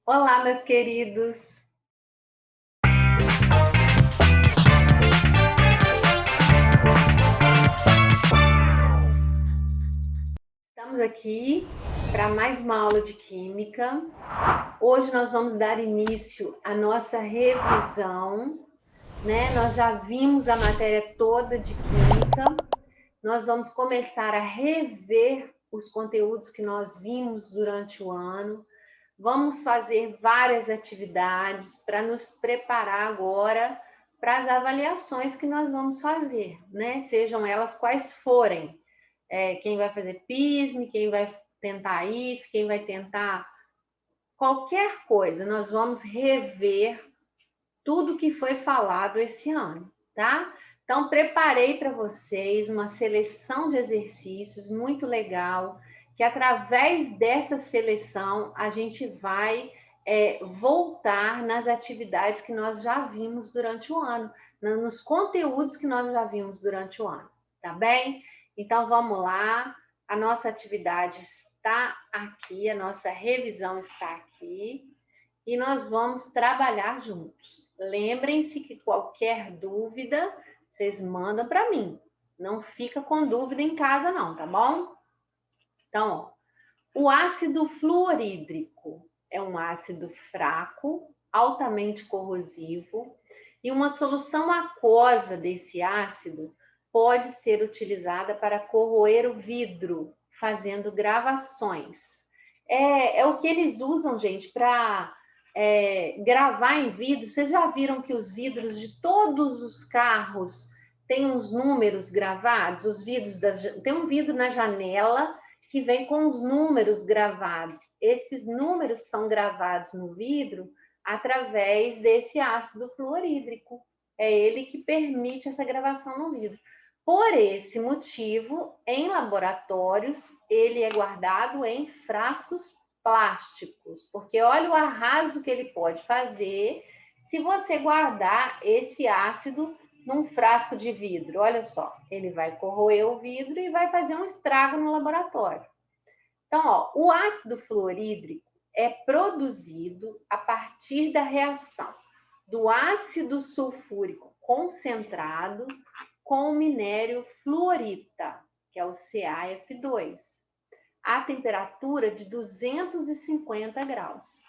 Olá, meus queridos! Estamos aqui para mais uma aula de Química. Hoje nós vamos dar início à nossa revisão, né? Nós já vimos a matéria toda de Química. Nós vamos começar a rever os conteúdos que nós vimos durante o ano. Vamos fazer várias atividades para nos preparar agora para as avaliações que nós vamos fazer, né? Sejam elas quais forem. Quem vai fazer PISM, quem vai tentar IF, quem vai tentar qualquer coisa. Nós vamos rever tudo que foi falado esse ano, tá? Então, preparei para vocês uma seleção de exercícios muito legal, que através dessa seleção a gente vai voltar nas atividades que nós já vimos durante o ano, nos conteúdos que nós já vimos durante o ano, tá bem? Então, vamos lá. A nossa atividade está aqui, a nossa revisão está aqui e nós vamos trabalhar juntos. Lembrem-se que qualquer dúvida, vocês mandam para mim. Não fica com dúvida em casa não, tá bom? Então, ó, o ácido fluorídrico é um ácido fraco, altamente corrosivo, e uma solução aquosa desse ácido pode ser utilizada para corroer o vidro, fazendo gravações. É o que eles usam, gente, para gravar em vidro. Vocês já viram que os vidros de todos os carros têm uns números gravados? Os vidros tem um vidro na janela que vem com os números gravados. Esses números são gravados no vidro através desse ácido fluorídrico. É ele que permite essa gravação no vidro. Por esse motivo, em laboratórios, ele é guardado em frascos plásticos, porque olha o arraso que ele pode fazer se você guardar esse ácido num frasco de vidro. Olha só, ele vai corroer o vidro e vai fazer um estrago no laboratório. Então, ó, o ácido fluorídrico é produzido a partir da reação do ácido sulfúrico concentrado com o minério fluorita, que é o CaF2, a temperatura de 250 graus.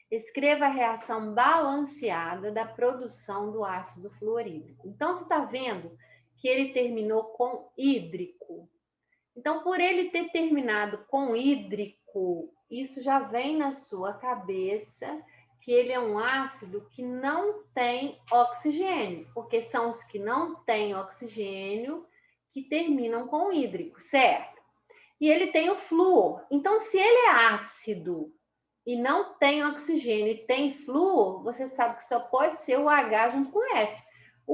Escreva a reação balanceada da produção do ácido fluorídrico. Então, você está vendo que ele terminou com hídrico. Então, por ele ter terminado com hídrico, isso já vem na sua cabeça que ele é um ácido que não tem oxigênio, porque são os que não têm oxigênio que terminam com hídrico, certo? E ele tem o flúor. Então, se ele é ácido e não tem oxigênio e tem flúor, você sabe que só pode ser o H junto com o F.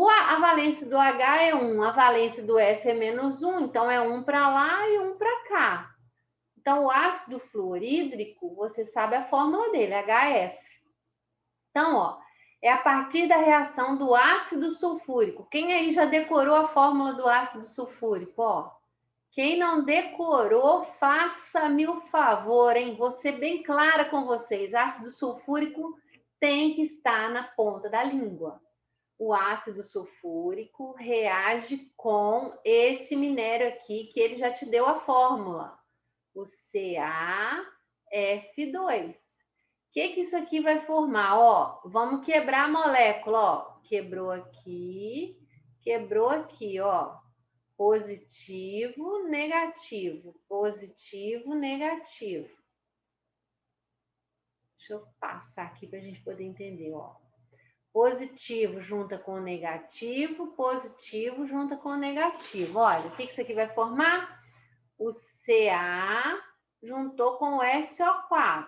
A valência do H é 1, a valência do F é -1, então é 1 para lá e 1 para cá. Então, o ácido fluorídrico, você sabe a fórmula dele, HF. Então, ó, é a partir da reação do ácido sulfúrico. Quem aí já decorou a fórmula do ácido sulfúrico? Ó, quem não decorou, faça-me o favor, hein? Vou ser bem clara com vocês. Ácido sulfúrico tem que estar na ponta da língua. O ácido sulfúrico reage com esse minério aqui, que ele já te deu a fórmula, o CaF2. O que isso aqui vai formar? Ó, vamos quebrar a molécula, ó. Quebrou aqui, ó. Positivo, negativo, positivo, negativo. Deixa eu passar aqui para a gente poder entender, ó. Positivo junta com negativo, positivo junta com negativo. Olha, o que isso aqui vai formar? O Ca juntou com o SO4.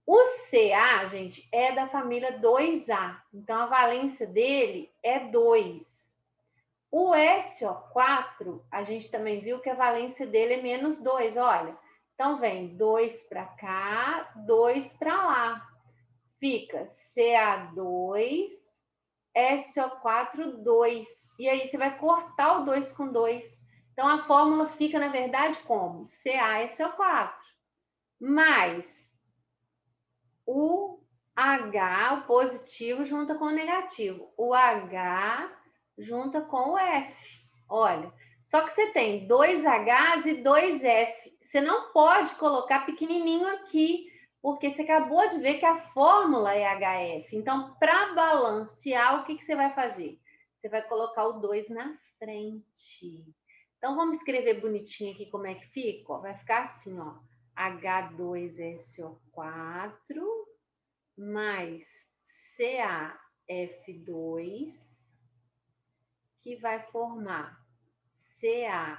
O Ca, gente, é da família 2A. Então, a valência dele é 2. O SO4, a gente também viu que a valência dele é menos 2, olha. Então, vem 2 para cá, 2 para lá. Fica Ca2, SO4, 2. E aí, você vai cortar o 2 com 2. Então, a fórmula fica, na verdade, como? CaSO4 mais o H, o positivo, junta com o negativo. O H junta com o F. Olha, só que você tem 2 Hs e 2 F. Você não pode colocar pequenininho aqui, porque você acabou de ver que a fórmula é HF. Então, para balancear, o que você vai fazer? Você vai colocar o 2 na frente. Então, vamos escrever bonitinho aqui como é que fica? Ó, vai ficar assim, ó. H2SO4 mais CaF2, que vai formar CaSO4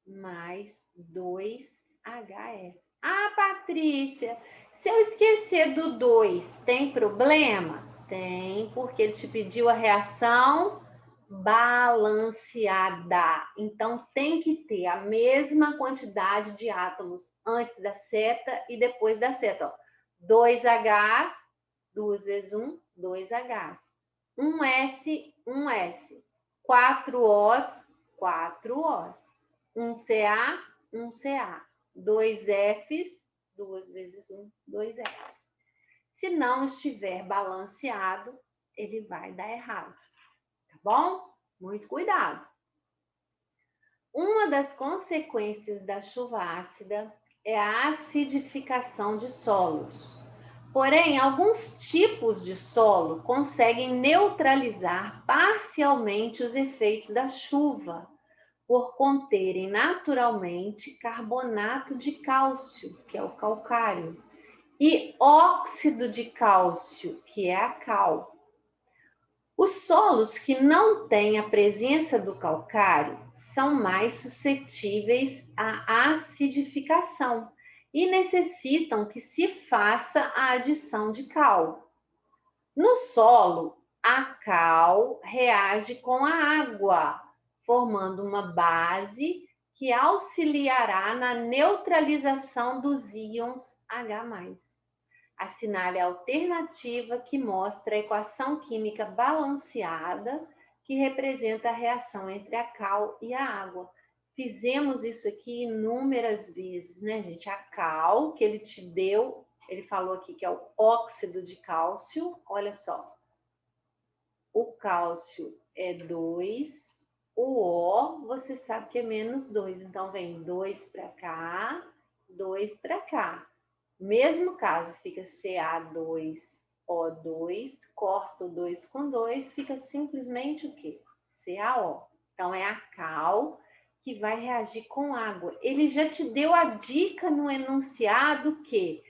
mais 2HF. Ah, Patrícia, se eu esquecer do 2, tem problema? Tem, porque ele te pediu a reação balanceada. Então, tem que ter a mesma quantidade de átomos antes da seta e depois da seta. Ó. 2 Hs, 2 vezes 1, 2 Hs. 1 S, 1 S. 4 Os, 4 Os. 1 Ca, 1 Ca. 2 Fs, 2 vezes 1, 2 Fs. Se não estiver balanceado, ele vai dar errado. Tá bom? Muito cuidado. Uma das consequências da chuva ácida é a acidificação de solos. Porém, alguns tipos de solo conseguem neutralizar parcialmente os efeitos da chuva, por conterem naturalmente carbonato de cálcio, que é o calcário, e óxido de cálcio, que é a cal. Os solos que não têm a presença do calcário são mais suscetíveis à acidificação e necessitam que se faça a adição de cal. No solo, a cal reage com a água, formando uma base que auxiliará na neutralização dos íons H+. Assinale a alternativa que mostra a equação química balanceada que representa a reação entre a cal e a água. Fizemos isso aqui inúmeras vezes, né, gente? A cal que ele te deu, ele falou aqui que é o óxido de cálcio. Olha só. O cálcio é 2, o O você sabe que é menos 2. Então, vem 2 para cá, 2 para cá. Mesmo caso, fica Ca2O2, corta o 2 com 2, fica simplesmente o quê? CaO. Então, é a cal que vai reagir com água. Ele já te deu a dica no enunciado que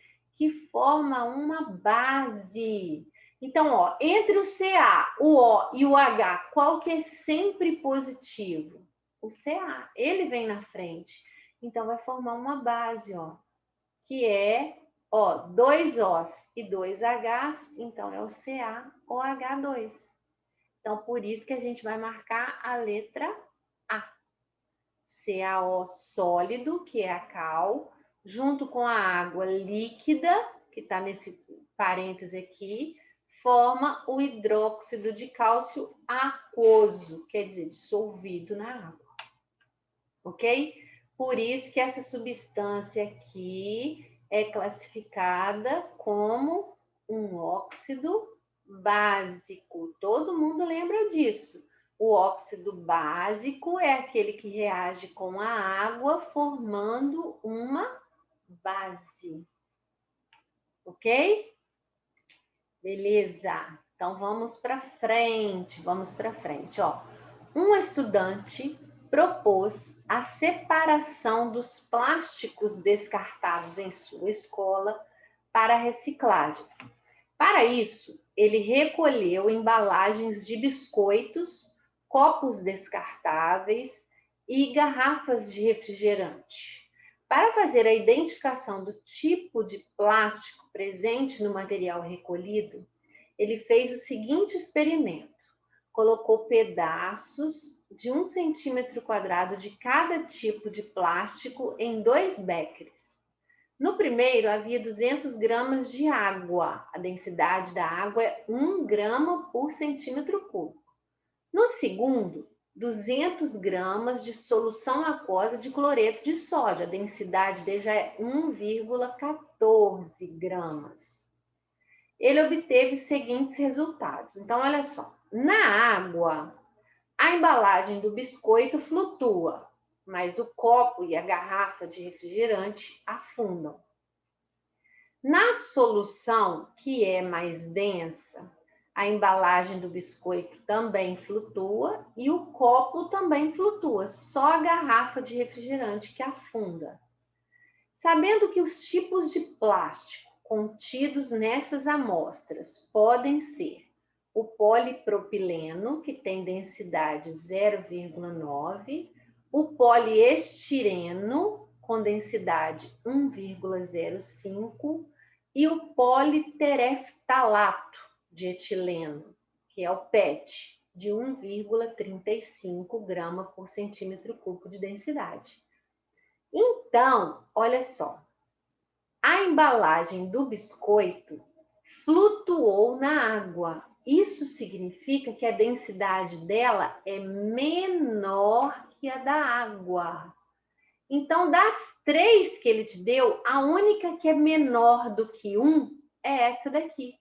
forma uma base. Então, ó, entre o Ca, o O e o H, qual que é sempre positivo? O Ca, ele vem na frente. Então, vai formar uma base, ó, que é, ó, 2 Os e 2 Hs, então é o CaOH2. Então, por isso que a gente vai marcar a letra A. CaO sólido, que é a cal, junto com a água líquida, que está nesse parêntese aqui, forma o hidróxido de cálcio aquoso, quer dizer, dissolvido na água. Ok? Por isso que essa substância aqui é classificada como um óxido básico. Todo mundo lembra disso. O óxido básico é aquele que reage com a água, formando uma base. Ok? Beleza. Então, vamos para frente. Vamos para frente. Ó. Um estudante propôs a separação dos plásticos descartados em sua escola para reciclagem. Para isso, ele recolheu embalagens de biscoitos, copos descartáveis e garrafas de refrigerante. Para fazer a identificação do tipo de plástico presente no material recolhido, ele fez o seguinte experimento: colocou pedaços de 1 centímetro quadrado de cada tipo de plástico em 2 beckers. No primeiro, havia 200 gramas de água. A densidade da água é 1 grama por centímetro cúbico. No segundo, 200 gramas de solução aquosa de cloreto de sódio. A densidade dele já é 1,14 gramas. Ele obteve os seguintes resultados. Então, olha só. Na água, a embalagem do biscoito flutua, mas o copo e a garrafa de refrigerante afundam. Na solução, que é mais densa, a embalagem do biscoito também flutua e o copo também flutua, só a garrafa de refrigerante que afunda. Sabendo que os tipos de plástico contidos nessas amostras podem ser o polipropileno, que tem densidade 0,9, o poliestireno, com densidade 1,05, e o politereftalato de etileno, que é o PET, de 1,35 grama por centímetro cúbico de densidade. Então, olha só, a embalagem do biscoito flutuou na água. Isso significa que a densidade dela é menor que a da água. Então, das 3 que ele te deu, a única que é menor do que 1 é essa daqui.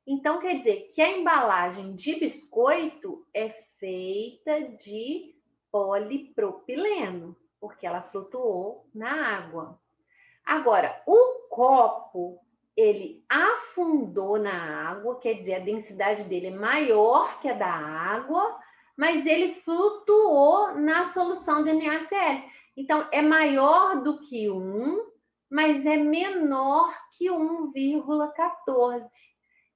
Então, quer dizer que a embalagem de biscoito é feita de polipropileno, porque ela flutuou na água. Agora, o copo, ele afundou na água, quer dizer, a densidade dele é maior que a da água, mas ele flutuou na solução de NaCl. Então, é maior do que 1, mas é menor que 1,14.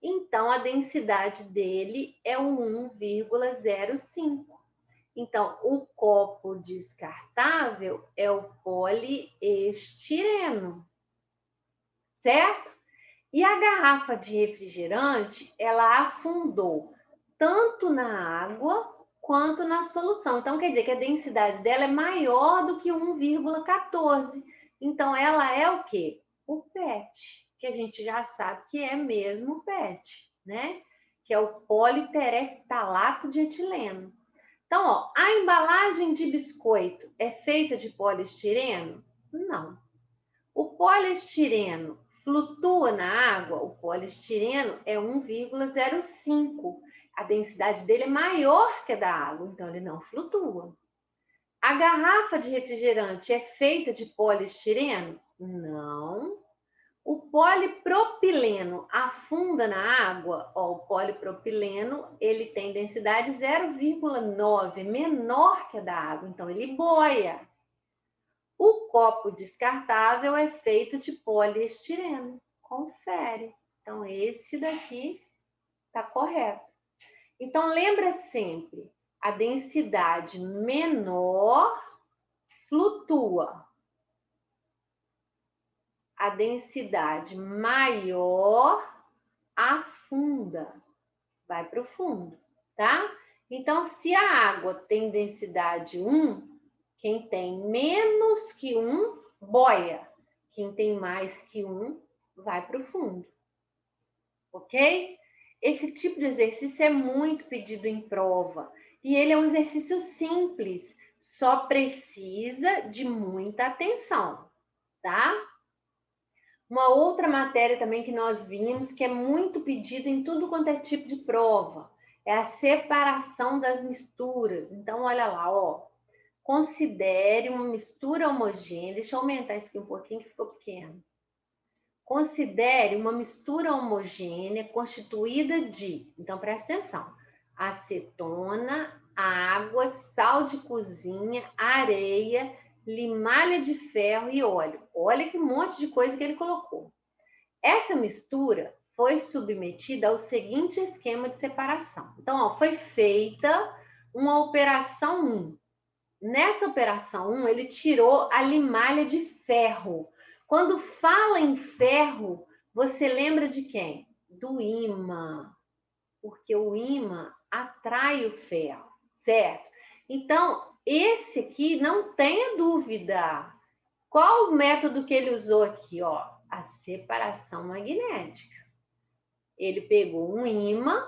Então, a densidade dele é o 1,05. Então, o copo descartável é o poliestireno, certo? E a garrafa de refrigerante, ela afundou tanto na água quanto na solução. Então, quer dizer que a densidade dela é maior do que 1,14. Então, ela é o quê? O PET, que a gente já sabe que é mesmo o PET, né? Que é o politereftalato de etileno. Então, ó, a embalagem de biscoito é feita de poliestireno? Não. O poliestireno flutua na água? O poliestireno é 1,05. A densidade dele é maior que a da água, então ele não flutua. A garrafa de refrigerante é feita de poliestireno? Não. O polipropileno afunda na água? Ó, o polipropileno, ele tem densidade 0,9, menor que a da água, então ele boia. O copo descartável é feito de poliestireno. Confere. Então, esse daqui está correto. Então, lembra sempre, a densidade menor flutua. A densidade maior afunda, vai para o fundo, tá? Então, se a água tem densidade 1, quem tem menos que 1, boia. Quem tem mais que 1, vai para o fundo. Ok? Esse tipo de exercício é muito pedido em prova. E ele é um exercício simples, só precisa de muita atenção, tá? Uma outra matéria também que nós vimos, que é muito pedido em tudo quanto é tipo de prova, é a separação das misturas. Então, olha lá, ó. Considere uma mistura homogênea. Deixa eu aumentar isso aqui um pouquinho, que ficou pequeno. Considere uma mistura homogênea constituída de, então presta atenção, acetona, água, sal de cozinha, areia, limalha de ferro e óleo. Olha que monte de coisa que ele colocou. Essa mistura foi submetida ao seguinte esquema de separação. Então, ó, foi feita uma operação 1. Nessa operação 1, ele tirou a limalha de ferro. Quando fala em ferro, você lembra de quem? Do ímã, porque o ímã atrai o ferro, certo? Então, esse aqui não tenha dúvida. Qual o método que ele usou aqui? Ó, a separação magnética. Ele pegou um ímã,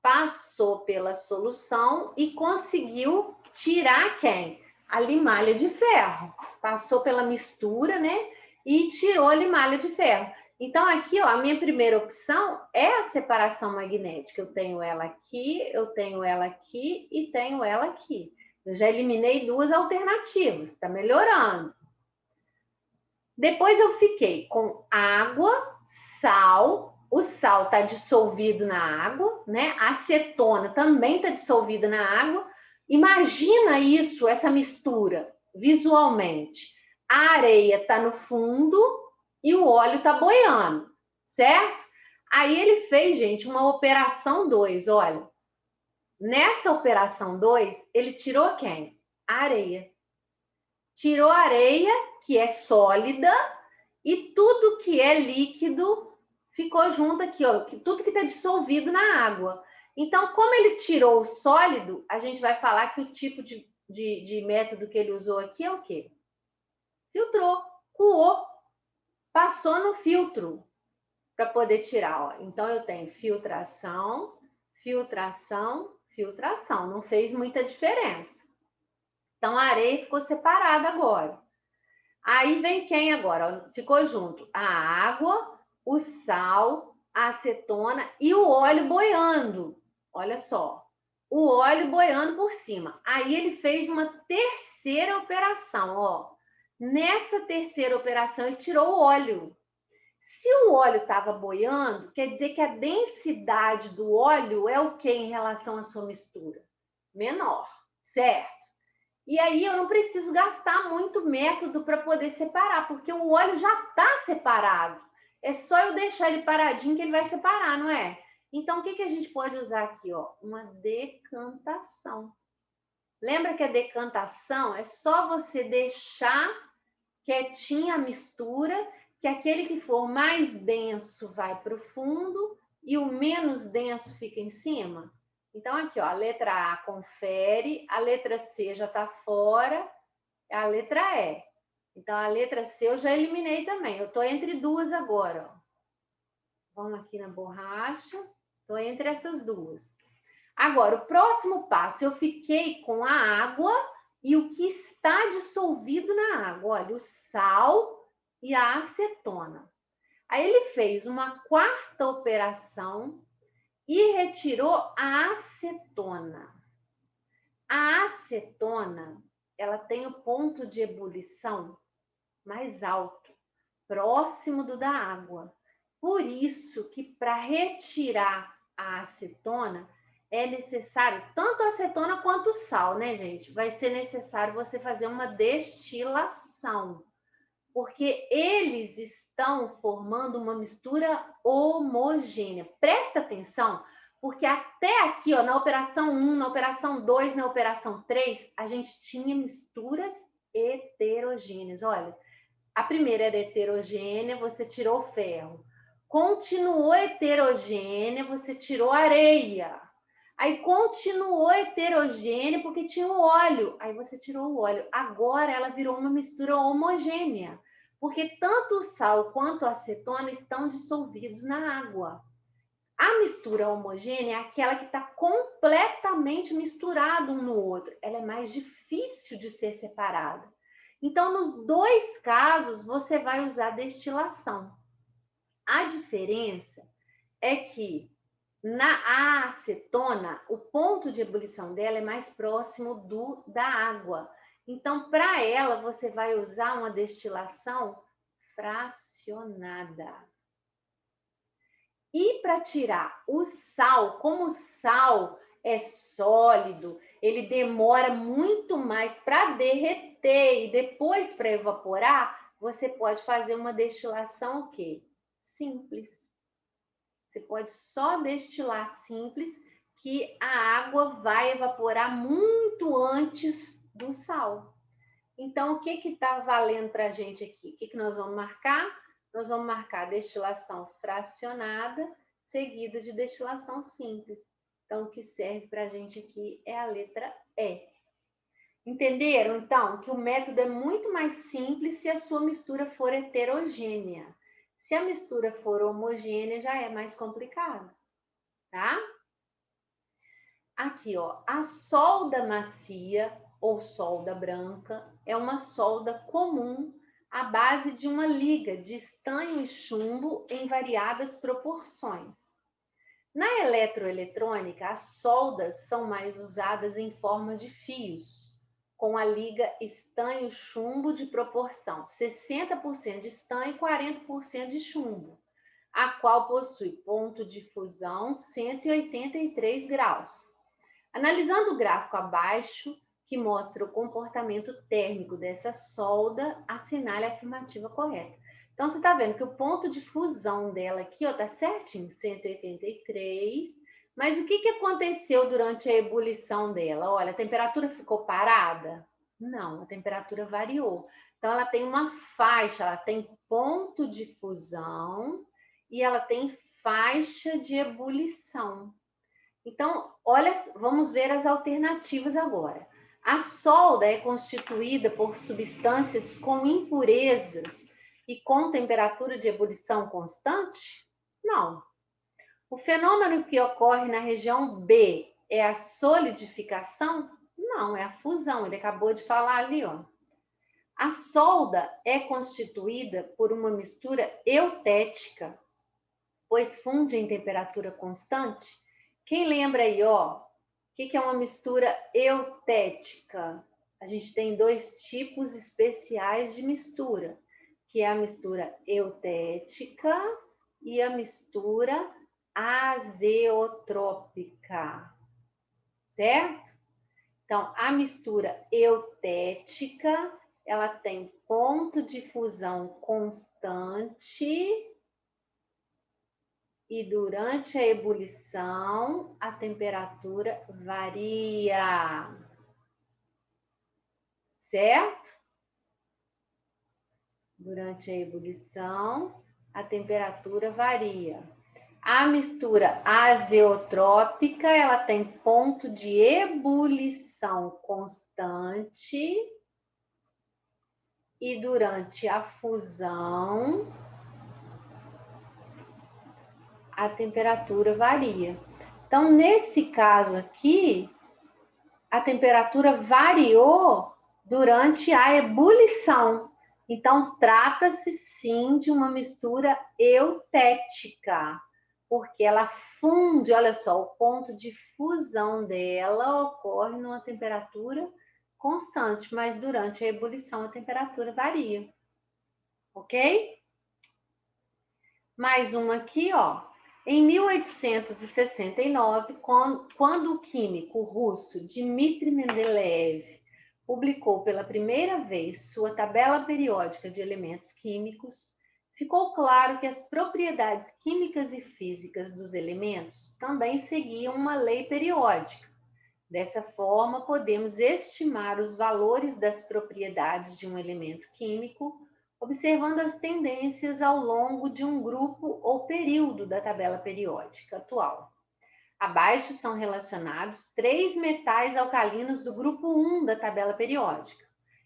passou pela solução e conseguiu tirar quem? A limalha de ferro. Passou pela mistura, né? E tirou a limalha de ferro. Então, aqui, ó, a minha primeira opção é a separação magnética. Eu tenho ela aqui, eu tenho ela aqui e tenho ela aqui. Eu já eliminei duas alternativas, está melhorando. Depois eu fiquei com água, sal. O sal está dissolvido na água, né? A acetona também está dissolvida na água. Imagina isso, essa mistura, visualmente. A areia está no fundo e o óleo está boiando, certo? Aí ele fez, gente, uma operação 2, olha. Nessa operação 2, ele tirou quem? A areia. Tirou a areia, que é sólida, e tudo que é líquido ficou junto aqui, ó, tudo que está dissolvido na água. Então, como ele tirou o sólido, a gente vai falar que o tipo de método que ele usou aqui é o quê? Filtrou, coou, passou no filtro para poder tirar. Ó. Então, eu tenho filtração, filtração, filtração. Não fez muita diferença. Então, a areia ficou separada agora. Aí vem quem agora? Ficou junto a água, o sal, a acetona e o óleo boiando. Olha só, o óleo boiando por cima. Aí ele fez uma terceira operação, ó. Nessa terceira operação ele tirou o óleo. Se o óleo estava boiando, quer dizer que a densidade do óleo é o que em relação à sua mistura? Menor, certo? E aí eu não preciso gastar muito método para poder separar, porque o óleo já está separado. É só eu deixar ele paradinho que ele vai separar, não é? Então, o que a gente pode usar aqui? Ó? Uma decantação. Lembra que a decantação é só você deixar quietinha a mistura, que aquele que for mais denso vai para o fundo e o menos denso fica em cima? Então, aqui, ó, a letra A confere, a letra C já está fora, a letra E. Então, a letra C eu já eliminei também. Eu estou entre duas agora. Ó. Vamos aqui na borracha. Estou entre essas duas. Agora, o próximo passo, eu fiquei com a água e o que está dissolvido na água. Olha, o sal e a acetona. Aí ele fez uma quarta operação e retirou a acetona. A acetona, ela tem o ponto de ebulição mais alto, próximo do da água. Por isso que para retirar a acetona é necessário tanto a acetona quanto o sal, né, gente? Vai ser necessário você fazer uma destilação, porque eles estão formando uma mistura homogênea. Presta atenção, porque até aqui, ó, na operação 1, na operação 2, na operação 3, a gente tinha misturas heterogêneas. Olha, a primeira era heterogênea, você tirou o ferro. Continuou heterogênea, você tirou areia. Aí continuou heterogênea porque tinha o óleo. Aí você tirou o óleo. Agora ela virou uma mistura homogênea, porque tanto o sal quanto a acetona estão dissolvidos na água. A mistura homogênea é aquela que está completamente misturada um no outro. Ela é mais difícil de ser separada. Então, nos dois casos, você vai usar destilação. A diferença é que na acetona, o ponto de ebulição dela é mais próximo da água. Então, para ela, você vai usar uma destilação fracionada. E para tirar o sal, como o sal é sólido, ele demora muito mais para derreter e depois para evaporar, você pode fazer uma destilação o quê? Simples. Você pode só destilar simples, que a água vai evaporar muito antes do sal. Então, o que está valendo para a gente aqui? O que nós vamos marcar? Nós vamos marcar destilação fracionada, seguida de destilação simples. Então, o que serve para a gente aqui é a letra E. Entenderam, então, que o método é muito mais simples se a sua mistura for heterogênea. Se a mistura for homogênea, já é mais complicado, tá? Aqui, ó, a solda macia ou solda branca é uma solda comum à base de uma liga de estanho e chumbo em variadas proporções. Na eletroeletrônica, as soldas são mais usadas em forma de fios, com a liga estanho-chumbo de proporção 60% de estanho e 40% de chumbo, a qual possui ponto de fusão 183 graus. Analisando o gráfico abaixo, que mostra o comportamento térmico dessa solda, assinale a afirmativa correta. Então, você está vendo que o ponto de fusão dela aqui está certinho, 183. Mas o que aconteceu durante a ebulição dela? Olha, a temperatura ficou parada? Não, a temperatura variou. Então, ela tem uma faixa, ela tem ponto de fusão e ela tem faixa de ebulição. Então, olha, vamos ver as alternativas agora. A solda é constituída por substâncias com impurezas e com temperatura de ebulição constante? Não. O fenômeno que ocorre na região B é a solidificação? Não, é a fusão. Ele acabou de falar ali, ó. A solda é constituída por uma mistura eutética, pois funde em temperatura constante. Quem lembra aí, ó, o que é uma mistura eutética? A gente tem dois tipos especiais de mistura, que é a mistura eutética e a mistura azeotrópica, certo? Então, a mistura eutética, ela tem ponto de fusão constante e durante a ebulição, a temperatura varia. Certo? Durante a ebulição, a temperatura varia. A mistura azeotrópica, ela tem ponto de ebulição constante e durante a fusão, a temperatura varia. Então, nesse caso aqui, a temperatura variou durante a ebulição. Então, trata-se sim de uma mistura eutética, porque ela funde, olha só, o ponto de fusão dela ocorre numa temperatura constante, mas durante a ebulição a temperatura varia. Ok? Mais uma aqui, ó. Em 1869, quando o químico russo Dmitry Mendeleev publicou pela primeira vez sua tabela periódica de elementos químicos, ficou claro que as propriedades químicas e físicas dos elementos também seguiam uma lei periódica. Dessa forma, podemos estimar os valores das propriedades de um elemento químico observando as tendências ao longo de um grupo ou período da tabela periódica atual. Abaixo são relacionados 3 metais alcalinos do grupo 1 da tabela periódica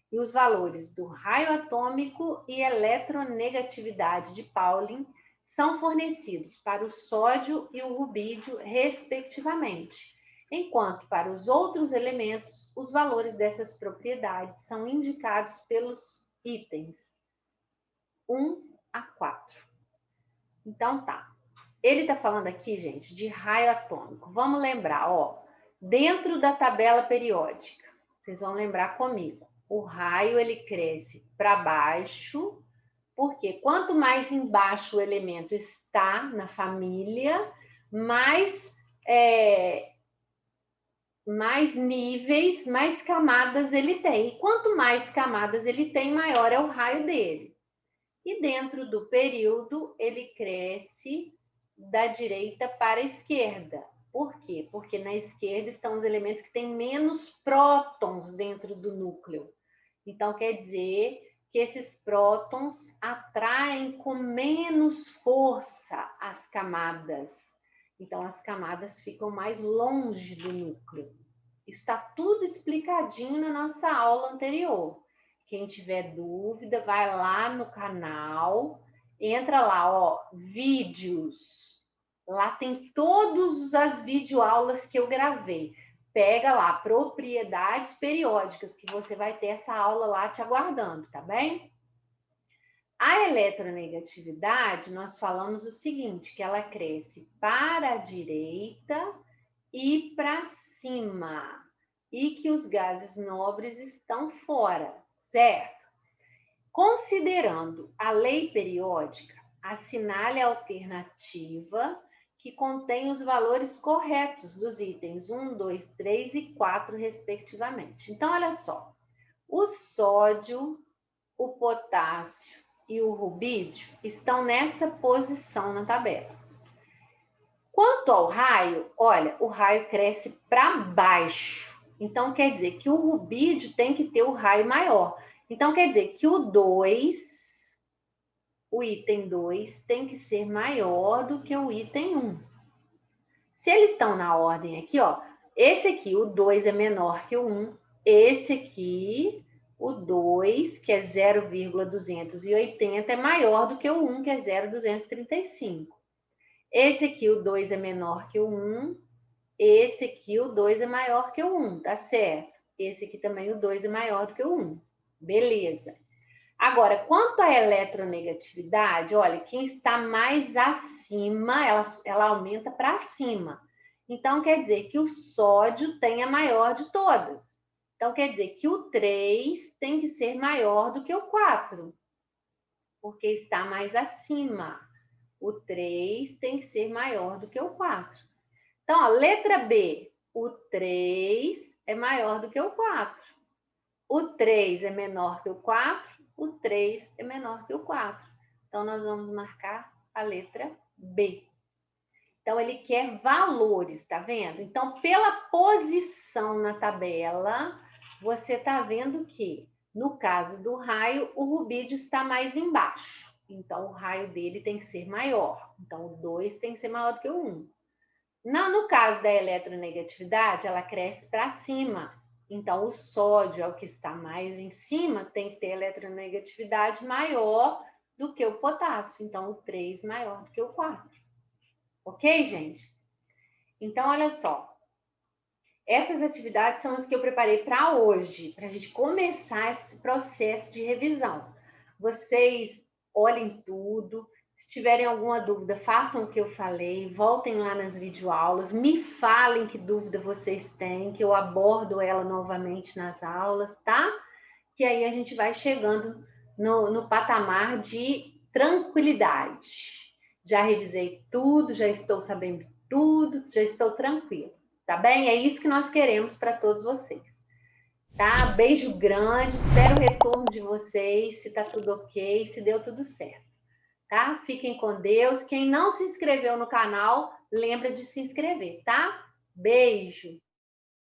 e os valores do raio atômico e eletronegatividade de Pauling são fornecidos para o sódio e o rubídio, respectivamente, enquanto para os outros elementos, os valores dessas propriedades são indicados pelos itens 1 a 4. Então, tá. Ele está falando aqui, gente, de raio atômico. Vamos lembrar, ó, dentro da tabela periódica, vocês vão lembrar comigo, o raio ele cresce para baixo, porque quanto mais embaixo o elemento está na família, mais mais níveis, mais camadas ele tem. E quanto mais camadas ele tem, maior é o raio dele. E dentro do período, ele cresce da direita para a esquerda. Por quê? Porque na esquerda estão os elementos que têm menos prótons dentro do núcleo. Então, quer dizer que esses prótons atraem com menos força as camadas. Então, as camadas ficam mais longe do núcleo. Está tudo explicadinho na nossa aula anterior. Quem tiver dúvida, vai lá no canal, entra lá, ó, vídeos. Lá tem todas as videoaulas que eu gravei. Pega lá, propriedades periódicas, que você vai ter essa aula lá te aguardando, tá bem? A eletronegatividade, nós falamos o seguinte, que ela cresce para a direita e para cima, e que os gases nobres estão fora, certo? Considerando a lei periódica, assinale a alternativa que contém os valores corretos dos itens 1, 2, 3 e 4, respectivamente. Então, olha só, o sódio, o potássio e o rubídio estão nessa posição na tabela. Quanto ao raio, olha, o raio cresce para baixo. Então, quer dizer que o rubídio tem que ter o raio maior. Então, quer dizer que o item 2, tem que ser maior do que o item 1. Se eles estão na ordem aqui, ó, esse aqui, o 2 é menor que o 1. Esse aqui, o 2, que é 0,280, é maior do que o 1, que é 0,235. Esse aqui, o 2 é menor que o 1. Esse aqui, o 2 é maior que o 1, tá certo? Esse aqui também, o 2 é maior do que o 1. Beleza. Agora, quanto à eletronegatividade, olha, quem está mais acima, ela aumenta para cima. Então, quer dizer que o sódio tem a maior de todas. Então, quer dizer que o 3 tem que ser maior do que o 4, porque está mais acima. O 3 tem que ser maior do que o 4. Então, a letra B, o 3 é maior do que o 4. O 3 é menor que o 4, o 3 é menor que o 4. Então, nós vamos marcar a letra B. Então, ele quer valores, tá vendo? Então, pela posição na tabela, você tá vendo que, no caso do raio, o rubídio está mais embaixo. Então, o raio dele tem que ser maior. Então, o 2 tem que ser maior do que o 1. No caso da eletronegatividade, ela cresce para cima. Então, o sódio é o que está mais em cima, tem que ter eletronegatividade maior do que o potássio. Então, o 3 maior do que o 4. Ok, gente? Então, olha só. Essas atividades são as que eu preparei para hoje, para a gente começar esse processo de revisão. Vocês olhem tudo. Se tiverem alguma dúvida, façam o que eu falei, voltem lá nas videoaulas, me falem que dúvida vocês têm, que eu abordo ela novamente nas aulas, tá? Que aí a gente vai chegando no patamar de tranquilidade. Já revisei tudo, já estou sabendo tudo, já estou tranquila, tá bem? É isso que nós queremos para todos vocês. Tá? Beijo grande, espero o retorno de vocês, se tá tudo ok, se deu tudo certo. Tá? Fiquem com Deus. Quem não se inscreveu no canal, lembra de se inscrever, tá? Beijo!